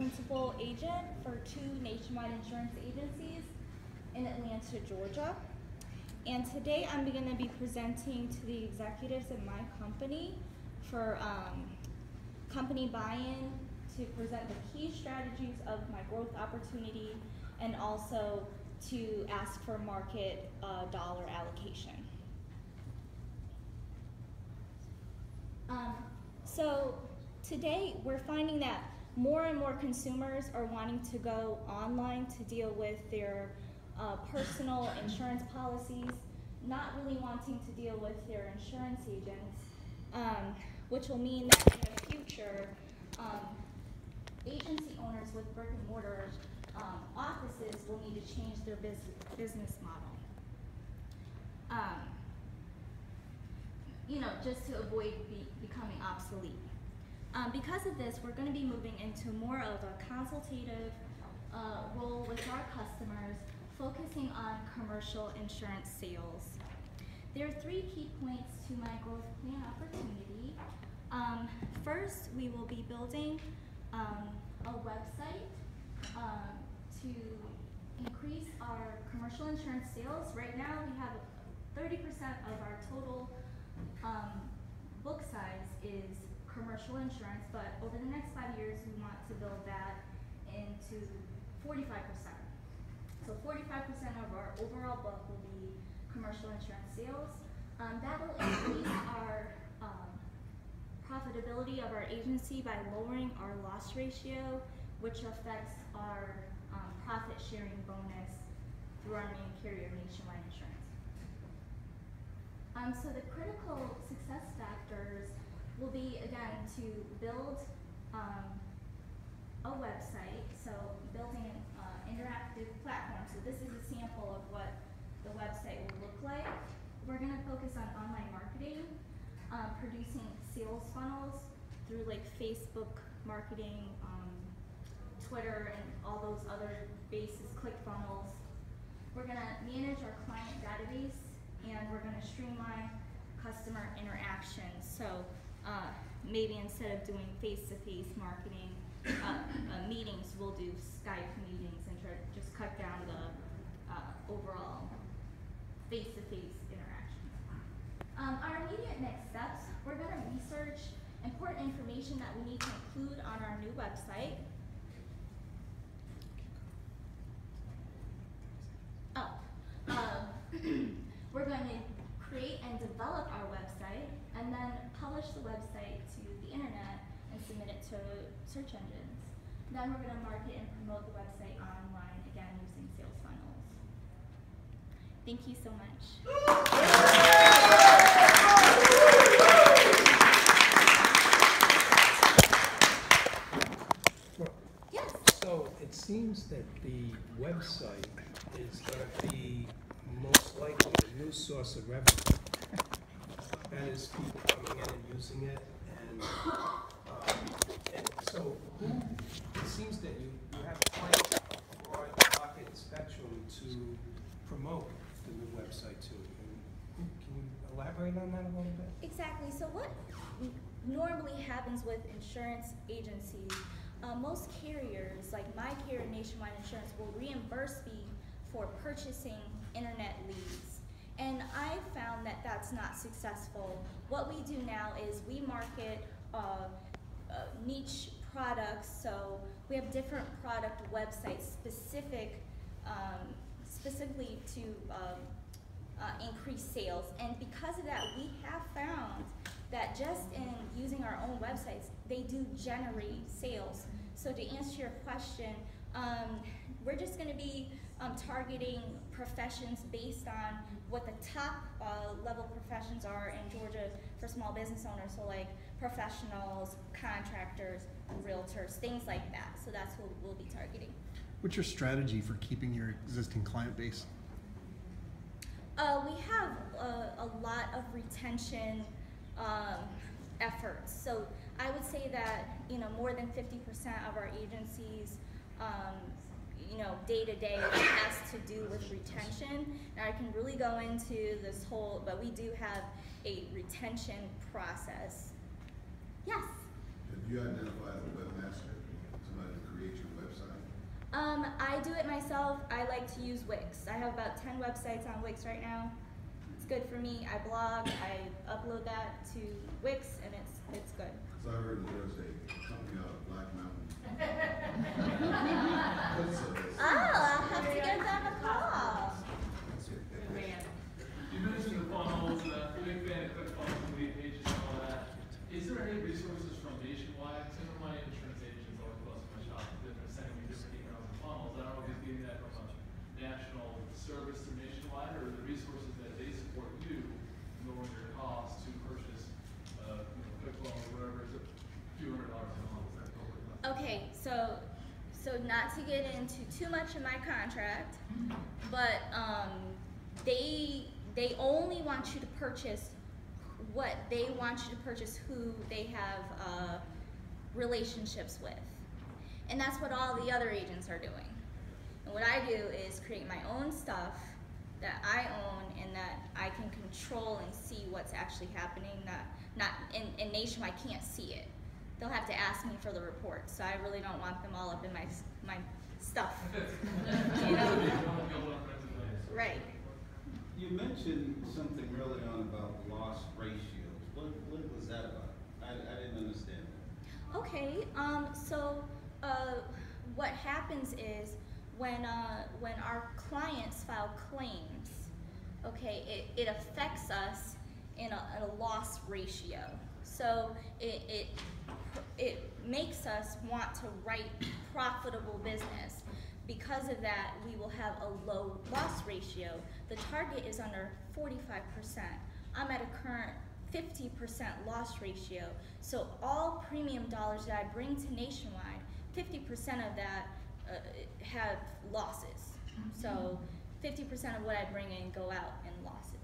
principal agent for 2 nationwide insurance agencies in Atlanta, Georgia. And today I'm going to be presenting to the executives in my company for company buy-in, to present the key strategies of my growth opportunity, and also to ask for market dollar allocation. So today we're finding that more and more consumers are wanting to go online to deal with their personal insurance policies, not really wanting to deal with their insurance agents, which will mean that in the future, agency owners with brick and mortar offices will need to change their business model. Just to avoid becoming obsolete. Because of this, we're going to be moving into more of a consultative role with our customers, focusing on commercial insurance sales. There are 3 key points to my growth plan opportunity. First, we will be building a website to increase our commercial insurance sales. Right now, we have 30% of our total book size is commercial insurance, but over the next 5 years, we want to build that into 45%. So 45% of our overall book will be commercial insurance sales. That will increase our profitability of our agency by lowering our loss ratio, which affects our profit sharing bonus through our main carrier, Nationwide Insurance. So the critical success factors will be, again, to build a website, so building an interactive platform. So this is a sample of what the website will look like. We're going to focus on online marketing, producing sales funnels through like Facebook marketing, Twitter, and all those other bases, ClickFunnels. We're going to manage our client database, and we're going to streamline customer interactions. So maybe instead of doing face-to-face marketing meetings, we'll do Skype meetings and try to just cut down the overall face-to-face interactions. Our immediate next steps, we're going to research important information that we need to include on our new website. We're going to create and develop our website, and then publish the website to the internet and submit it to search engines. Then we're going to market and promote the website online, again using sales funnels. Thank you so much. Yes? So it seems that the website is going to be most likely a new source of revenue. That is, people coming in and using it, and so it seems that you have quite a broad market spectrum to promote the new website to. Can you elaborate on that a little bit? Exactly. So what normally happens with insurance agencies, most carriers, like my carrier, Nationwide Insurance, will reimburse me for purchasing internet leads. And I found that that's not successful. What we do now is we market niche products, so we have different product websites specifically to increase sales. And because of that, we have found that just in using our own websites, they do generate sales. So to answer your question, we're just going to be targeting professions based on what the top level professions are in Georgia for small business owners, so like professionals, contractors, realtors, things like that. So that's who we'll be targeting. What's your strategy for keeping your existing client base? We have a lot of retention efforts. So I would say that more than 50% of our agencies, day to day has to do with retention. Now I can really go into this whole, but we do have a retention process. Yes. Have you identified a webmaster, somebody to create your I do it myself. I like to use Wix. I have about 10 websites on Wix right now. It's good for me. I blog, I upload that to Wix, and it's good. So I heard that there's a company out of Black Mountain. Oh, I'll have to give them a call. You mentioned the funnels, big fan of ClickFunnels and lead pages and all that. Is there any resources from Nationwide? Some of my insurance agents always bust my shop. They're sending me different emails and funnels. I don't know if he's getting that from a national service through Nationwide, or the resources that they support you in lowering your costs to purchase, ClickFunnels or whatever, is a few $100s a month. Is that totally fine? Okay, so not to get into too much of my contract, but they only want you to purchase what they want you to purchase, who they have relationships with. And that's what all the other agents are doing. And what I do is create my own stuff that I own and that I can control and see what's actually happening. Not in Nationwide can't see it. They'll have to ask me for the report, so I really don't want them all up in my stuff. You know? Right. You mentioned something early on about loss ratios. What was that about? I didn't understand that. Okay, so what happens is when our clients file claims, okay, it affects us in a loss ratio. So it makes us want to write profitable business. Because of that, we will have a low loss ratio. The target is under 45%. I'm at a current 50% loss ratio. So all premium dollars that I bring to Nationwide, 50% of that have losses. So 50% of what I bring in go out in losses.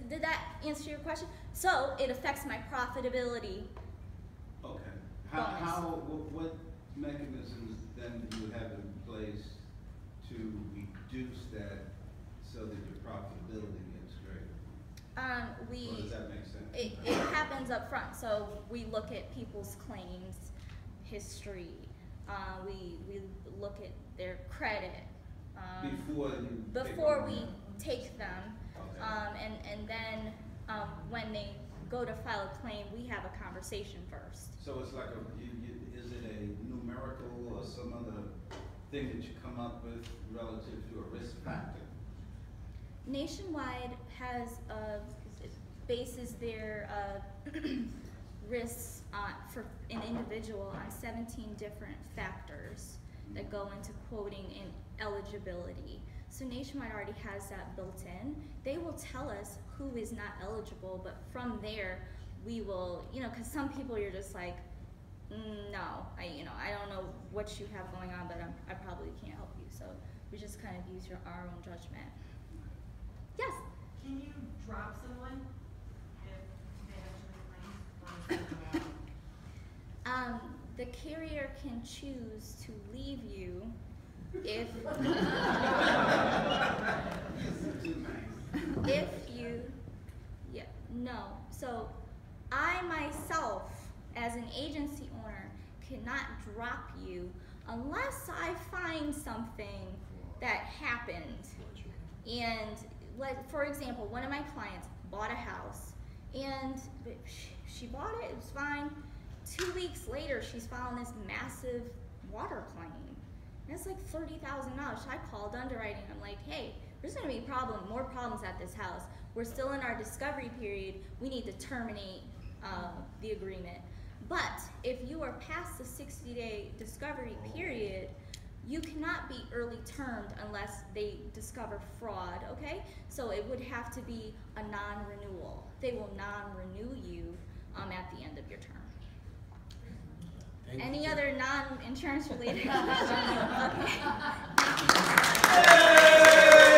Did that answer your question? So it affects my profitability. Okay. What mechanisms then do you have in place to reduce that so that your profitability gets greater? Or does that make sense? It happens up front. So we look at people's claims history. We look at their credit. Before we take them. Okay. And then when they go to file a claim, we have a conversation first. So it's like is it a numerical or some other thing that you come up with relative to a risk factor? Nationwide has bases their risks for an individual on 17 different factors that go into quoting and eligibility. So Nationwide already has that built in. They will tell us who is not eligible, but from there we will, because some people you're just like, no, I don't know what you have going on, but I probably can't help you. So we just kind of use our own judgment. Yes? Can you drop someone if they have certain claims? The carrier can choose to leave you if no. So I myself, as an agency owner, cannot drop you unless I find something that happened. And for example, one of my clients bought a house and she bought it, it was fine. 2 weeks later, she's filing this massive water claim. And it's like $30,000. So I called underwriting. I'm like, hey, there's going to be more problems at this house. We're still in our discovery period. We need to terminate the agreement. But if you are past the 60-day discovery period, you cannot be early termed unless they discover fraud, okay? So it would have to be a non-renewal. They will non-renew you at the end of your term. Any other non-insurance related questions? Okay.